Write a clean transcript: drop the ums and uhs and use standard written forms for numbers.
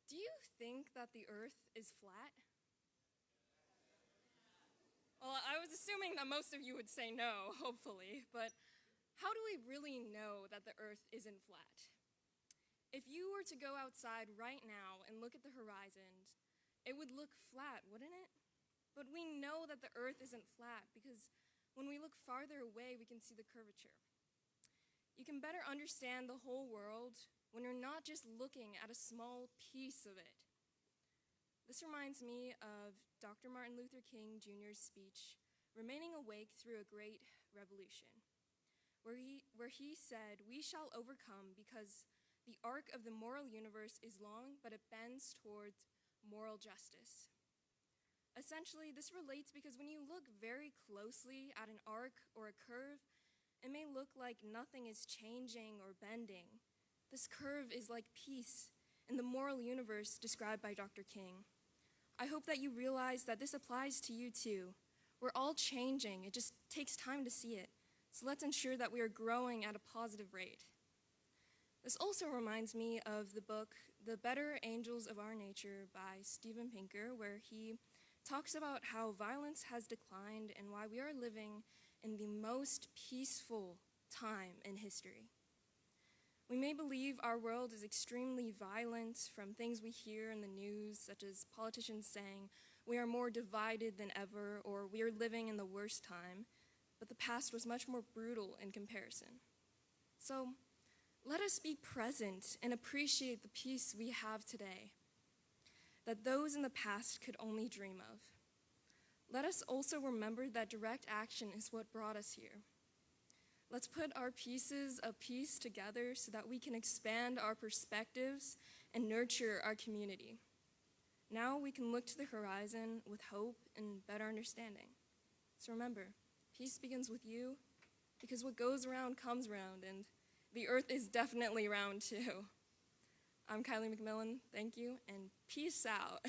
Do you think that the Earth is flat? Well, I was assuming that most of you would say no, hopefully, but how do we really know that the Earth isn't flat? If you were to go outside right now and look at the horizon, it would look flat, wouldn't it? But we know that the Earth isn't flat because when we look farther away, we can see the curvature. You can better understand the whole world when you're not just looking at a small piece of it. This reminds me of Dr. Martin Luther King Jr.'s speech, Remaining Awake Through a Great Revolution, where he said, "We shall overcome because the arc of the moral universe is long, but it bends towards moral justice." Essentially, this relates because when you look very closely at an arc or a curve, it may look like nothing is changing or bending. This curve is like peace in the moral universe described by Dr. King. I hope that you realize that this applies to you too. We're all changing, it just takes time to see it. So let's ensure that we are growing at a positive rate. This also reminds me of the book, The Better Angels of Our Nature by Steven Pinker, where he talks about how violence has declined and why we are living in the most peaceful time in history. We may believe our world is extremely violent from things we hear in the news, such as politicians saying we are more divided than ever or we are living in the worst time, but the past was much more brutal in comparison. So let us be present and appreciate the peace we have today that those in the past could only dream of. Let us also remember that direct action is what brought us here. Let's put our pieces of peace together so that we can expand our perspectives and nurture our community. Now we can look to the horizon with hope and better understanding. So remember, peace begins with you because what goes around comes around, and the Earth is definitely round too. I'm Kylie McMillan, thank you, and peace out.